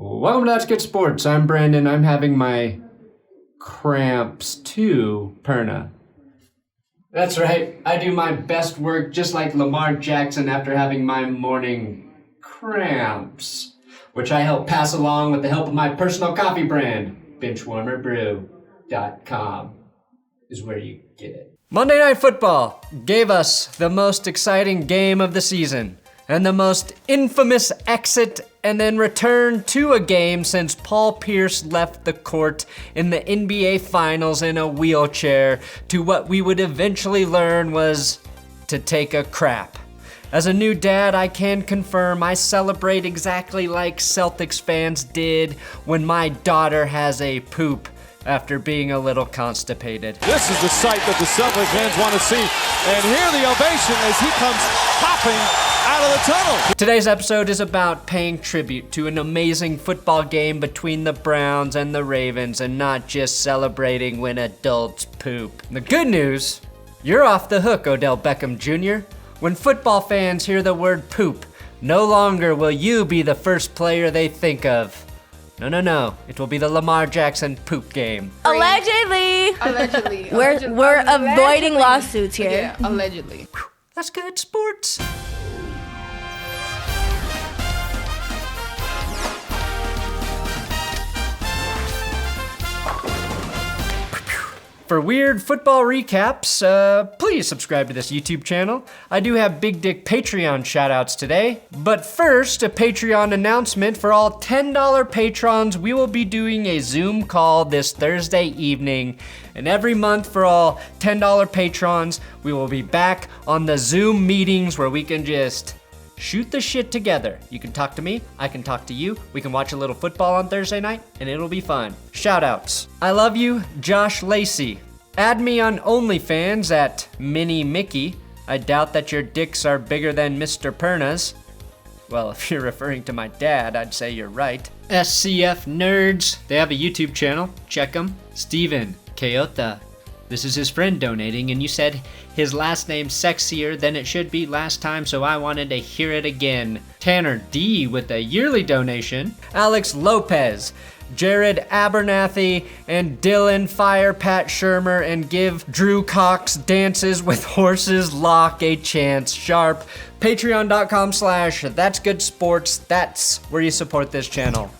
Welcome to That's Good Sports. I'm Brandon. I'm having my cramps too, Perna. That's right. I do my best work just like Lamar Jackson after having my morning cramps, which I help pass along with the help of my personal coffee brand. BenchwarmerBrew.com is where you get it. Monday Night Football gave us the most exciting game of the season and the most infamous exit and then return to a game since Paul Pierce left the court in the NBA Finals in a wheelchair to what we would eventually learn was to take a crap. As a new dad, I can confirm I celebrate exactly like Celtics fans did when my daughter has a poop after being a little constipated. This is the sight that the Celtics fans want to see, and hear the ovation as he comes hopping out of the tunnel. Today's episode is about paying tribute to an amazing football game between the Browns and the Ravens and not just celebrating when adults poop. The good news, you're off the hook, Odell Beckham Jr. When football fans hear the word poop, no longer will you be the first player they think of. No. It will be the Lamar Jackson Poop Game. Allegedly. We're avoiding lawsuits here. Yeah, allegedly. That's good sports. For weird football recaps, please subscribe to this YouTube channel. I do have Big Dick Patreon shoutouts today. But first, a Patreon announcement for all $10 patrons. We will be doing a Zoom call this Thursday evening. And every month for all $10 patrons, we will be back on the Zoom meetings where we can just shoot the shit together. You can talk to me, I can talk to you, we can watch a little football on Thursday night, and it'll be fun. Shoutouts. I love you, Josh Lacey. Add me on OnlyFans at Mini Mickey. I doubt that your dicks are bigger than Mr. Perna's. Well, if you're referring to my dad, I'd say you're right. SCF Nerds, they have a YouTube channel, check them. Steven Keota. This is his friend donating, and you said his last name's sexier than it should be last time, so I wanted to hear it again. Tanner D with a yearly donation. Alex Lopez, Jared Abernathy, and Dylan Fire Pat Shermer, and give Drew Cox Dances with Horses Lock a chance. Sharp. Patreon.com/thatsgoodsports. That's where you support this channel.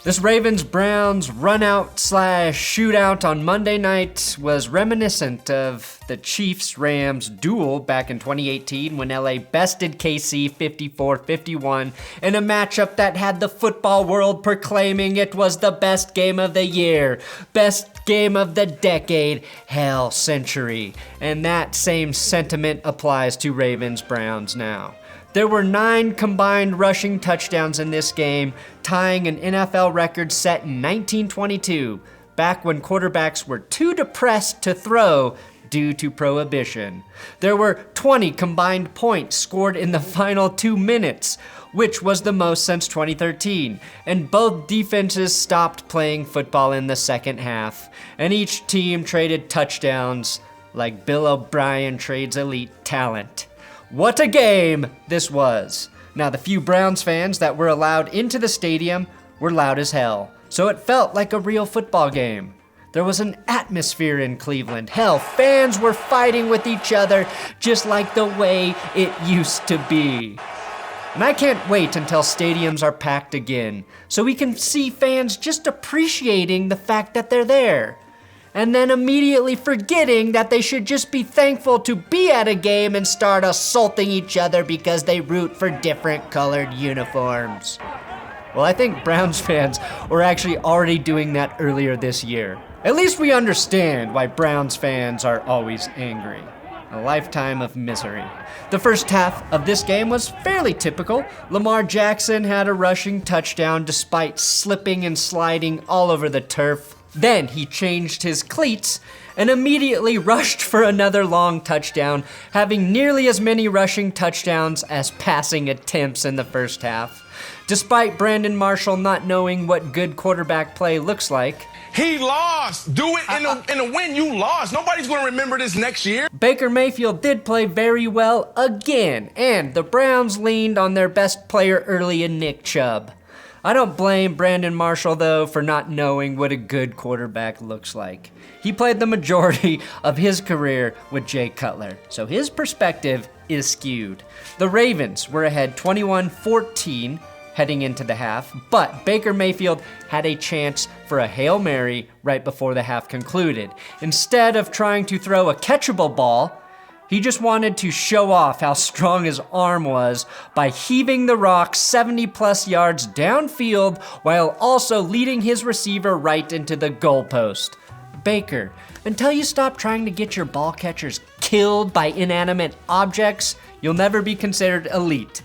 This Ravens-Browns run-out/shootout on Monday night was reminiscent of the Chiefs-Rams duel back in 2018 when LA bested KC 54-51 in a matchup that had the football world proclaiming it was the best game of the year, best game of the decade, hell, century. And that same sentiment applies to Ravens-Browns now. There were 9 combined rushing touchdowns in this game, tying an NFL record set in 1922, back when quarterbacks were too depressed to throw due to prohibition. There were 20 combined points scored in the final 2 minutes, which was the most since 2013, and both defenses stopped playing football in the second half, and each team traded touchdowns like Bill O'Brien trades elite talent. What a game this was. Now, the few Browns fans that were allowed into the stadium were loud as hell, so it felt like a real football game. There was an atmosphere in Cleveland. Hell, fans were fighting with each other just like the way it used to be. And I can't wait until stadiums are packed again, so we can see fans just appreciating the fact that they're there, and then immediately forgetting that they should just be thankful to be at a game and start assaulting each other because they root for different colored uniforms. Well, I think Browns fans were actually already doing that earlier this year. At least we understand why Browns fans are always angry. A lifetime of misery. The first half of this game was fairly typical. Lamar Jackson had a rushing touchdown despite slipping and sliding all over the turf. Then he changed his cleats and immediately rushed for another long touchdown, having nearly as many rushing touchdowns as passing attempts in the first half. Despite Brandon Marshall not knowing what good quarterback play looks like, He lost. Do it in a win. You lost. Nobody's going to remember this next year. Baker Mayfield did play very well again, and the Browns leaned on their best player early in Nick Chubb. I don't blame Brandon Marshall, though, for not knowing what a good quarterback looks like. He played the majority of his career with Jay Cutler, so his perspective is skewed. The Ravens were ahead 21-14 heading into the half, but Baker Mayfield had a chance for a Hail Mary right before the half concluded. Instead of trying to throw a catchable ball, he just wanted to show off how strong his arm was by heaving the rock 70-plus yards downfield while also leading his receiver right into the goalpost. Baker, until you stop trying to get your ball catchers killed by inanimate objects, you'll never be considered elite.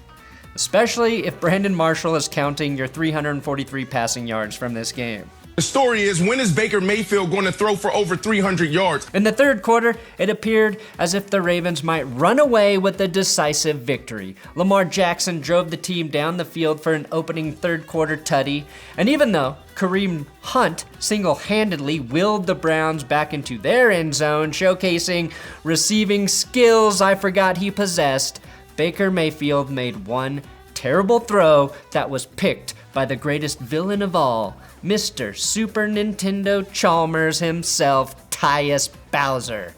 Especially if Brandon Marshall is counting your 343 passing yards from this game. The story is, when is Baker Mayfield going to throw for over 300 yards? In the third quarter, it appeared as if the Ravens might run away with a decisive victory. Lamar Jackson drove the team down the field for an opening third quarter tutty, and even though Kareem Hunt single-handedly willed the Browns back into their end zone, showcasing receiving skills I forgot he possessed, Baker Mayfield made one terrible throw that was picked by the greatest villain of all, Mr. Super Nintendo Chalmers himself, Tyus Bowser.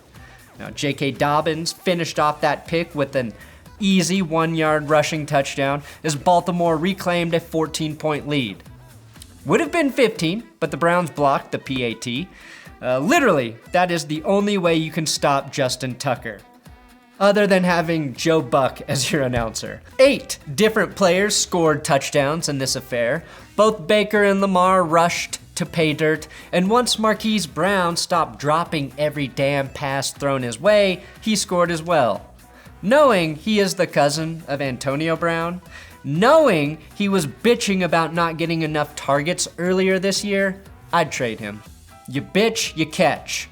Now, J.K. Dobbins finished off that pick with an easy 1-yard rushing touchdown as Baltimore reclaimed a 14-point lead. Would have been 15, but the Browns blocked the PAT. Literally, that is the only way you can stop Justin Tucker, other than having Joe Buck as your announcer. 8 different players scored touchdowns in this affair. Both Baker and Lamar rushed to pay dirt, and once Marquise Brown stopped dropping every damn pass thrown his way, he scored as well. Knowing he is the cousin of Antonio Brown, knowing he was bitching about not getting enough targets earlier this year, I'd trade him. You bitch, you catch.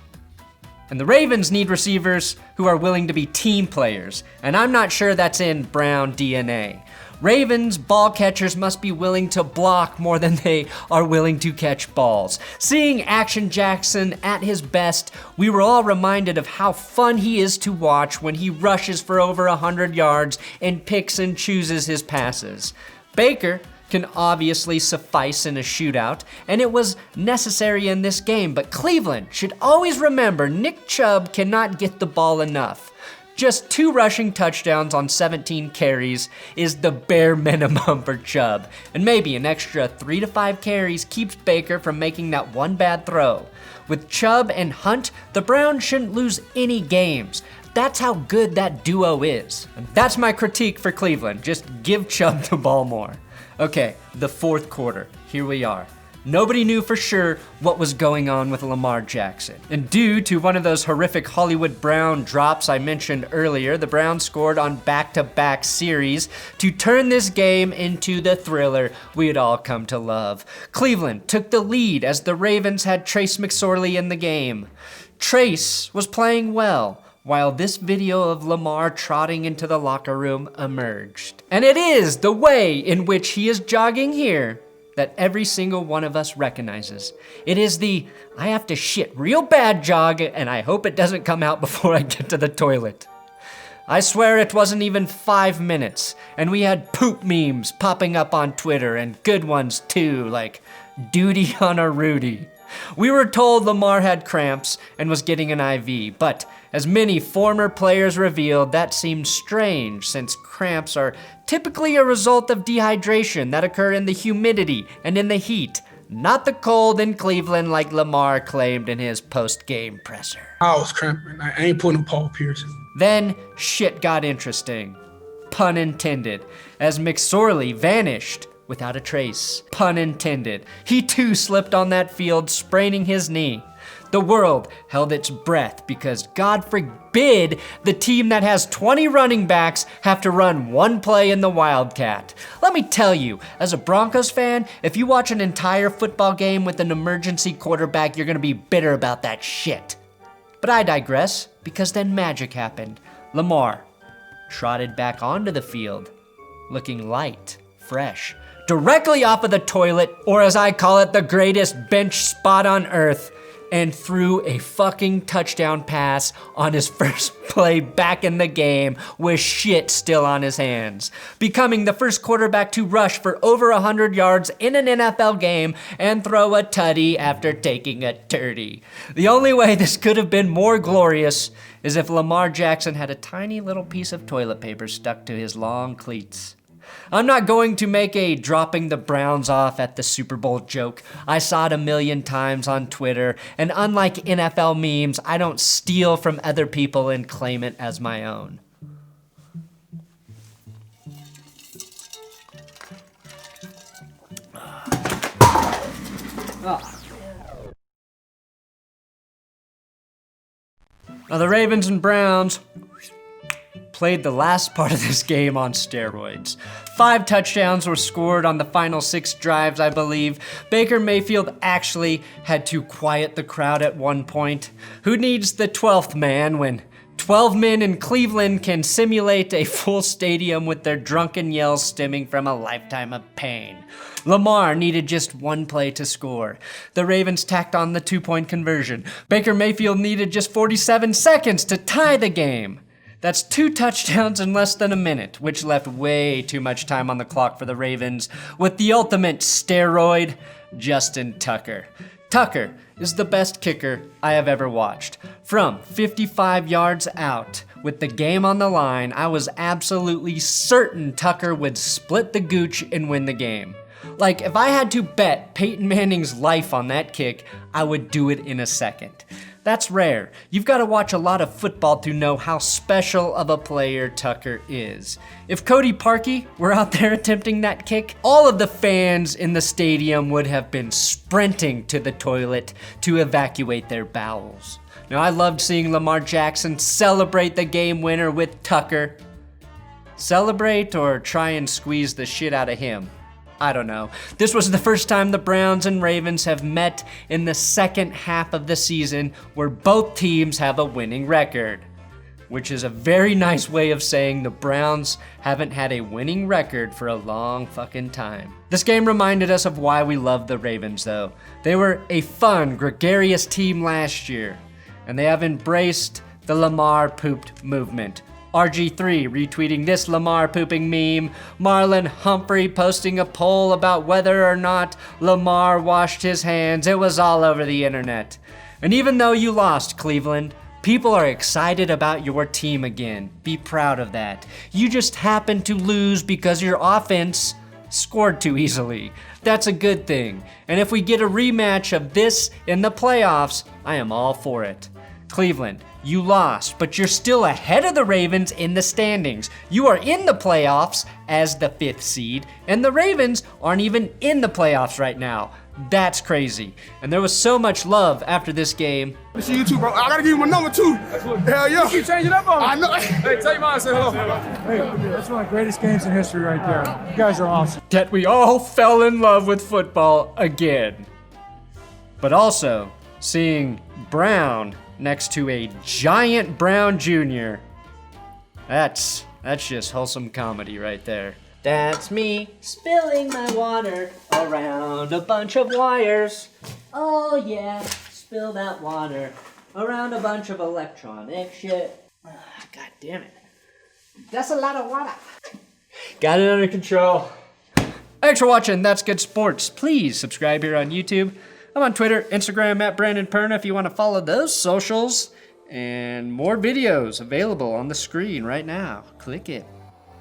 And the Ravens need receivers who are willing to be team players, and I'm not sure that's in Brown DNA. Ravens ball catchers must be willing to block more than they are willing to catch balls. Seeing Action Jackson at his best, we were all reminded of how fun he is to watch when he rushes for over 100 yards and picks and chooses his passes. Baker can obviously suffice in a shootout, and it was necessary in this game, but Cleveland should always remember Nick Chubb cannot get the ball enough. Just 2 rushing touchdowns on 17 carries is the bare minimum for Chubb, and maybe an extra 3 to 5 carries keeps Baker from making that one bad throw. With Chubb and Hunt, the Browns shouldn't lose any games. That's how good that duo is. And that's my critique for Cleveland. Just give Chubb the ball more. Okay, the fourth quarter. Here we are. Nobody knew for sure what was going on with Lamar Jackson. And due to one of those horrific Hollywood Brown drops I mentioned earlier, the Browns scored on back-to-back series to turn this game into the thriller we had all come to love. Cleveland took the lead as the Ravens had Trace McSorley in the game. Trace was playing well, while this video of Lamar trotting into the locker room emerged. And it is the way in which he is jogging here that every single one of us recognizes. It is the, I have to shit real bad jog, and I hope it doesn't come out before I get to the toilet. I swear it wasn't even 5 minutes, and we had poop memes popping up on Twitter, and good ones too, like Duty on a Rudy. We were told Lamar had cramps and was getting an IV, but as many former players revealed, that seemed strange since cramps are typically a result of dehydration that occur in the humidity and in the heat, not the cold in Cleveland like Lamar claimed in his post-game presser. I was cramping. I ain't putting a Paul Pierce. Then shit got interesting. Pun intended, as McSorley vanished without a trace. Pun intended. He too slipped on that field, spraining his knee. The world held its breath because God forbid the team that has 20 running backs have to run one play in the Wildcat. Let me tell you, as a Broncos fan, if you watch an entire football game with an emergency quarterback, you're gonna be bitter about that shit. But I digress, because then magic happened. Lamar trotted back onto the field, looking light, fresh, directly off of the toilet, or as I call it, the greatest bench spot on earth, and threw a fucking touchdown pass on his first play back in the game with shit still on his hands, becoming the first quarterback to rush for over 100 yards in an NFL game and throw a tutty after taking a turdy. The only way this could have been more glorious is if Lamar Jackson had a tiny little piece of toilet paper stuck to his long cleats. I'm not going to make a dropping the Browns off at the Super Bowl joke. I saw it a million times on Twitter, and unlike NFL memes, I don't steal from other people and claim it as my own. Now the Ravens and Browns played the last part of this game on steroids. 5 touchdowns were scored on the final 6 drives, I believe. Baker Mayfield actually had to quiet the crowd at one point. Who needs the 12th man when 12 men in Cleveland can simulate a full stadium with their drunken yells stemming from a lifetime of pain? Lamar needed just 1 play to score. The Ravens tacked on the 2-point conversion. Baker Mayfield needed just 47 seconds to tie the game. That's 2 touchdowns in less than a minute, which left way too much time on the clock for the Ravens with the ultimate steroid, Justin Tucker. Tucker is the best kicker I have ever watched. From 55 yards out, with the game on the line, I was absolutely certain Tucker would split the gooch and win the game. Like, if I had to bet Peyton Manning's life on that kick, I would do it in a second. That's rare. You've got to watch a lot of football to know how special of a player Tucker is. If Cody Parkey were out there attempting that kick, all of the fans in the stadium would have been sprinting to the toilet to evacuate their bowels. Now, I loved seeing Lamar Jackson celebrate the game winner with Tucker. Celebrate or try and squeeze the shit out of him? I don't know. This was the first time the Browns and Ravens have met in the second half of the season where both teams have a winning record, which is a very nice way of saying the Browns haven't had a winning record for a long fucking time. This game reminded us of why we love the Ravens, though. They were a fun, gregarious team last year, and they have embraced the Lamar Pooped movement. RG3 retweeting this Lamar pooping meme, Marlon Humphrey posting a poll about whether or not Lamar washed his hands. It was all over the internet. And even though you lost, Cleveland, people are excited about your team again. Be proud of that. You just happened to lose because your offense scored too easily. That's a good thing. And if we get a rematch of this in the playoffs, I am all for it. Cleveland, you lost, but you're still ahead of the Ravens in the standings. You are in the playoffs as the 5th seed, and the Ravens aren't even in the playoffs right now. That's crazy. And there was so much love after this game. I see you too, bro. I gotta give you my number too. Hell yeah. You keep changing up on me. I know. Hey, tell your mom I said hello. Hey, that's one of the greatest games in history right there. You guys are awesome. That we all fell in love with football again. But also, seeing Brown next to a giant Brown Jr. That's just wholesome comedy right there. That's me spilling my water around a bunch of wires. Oh yeah, spill that water around a bunch of electronic shit. God damn it. That's a lot of water. Got it under control. Thanks for watching That's Good Sports. Please subscribe here on YouTube. I'm on Twitter, Instagram at Brandon Perna if you want to follow those socials. And more videos available on the screen right now. Click it.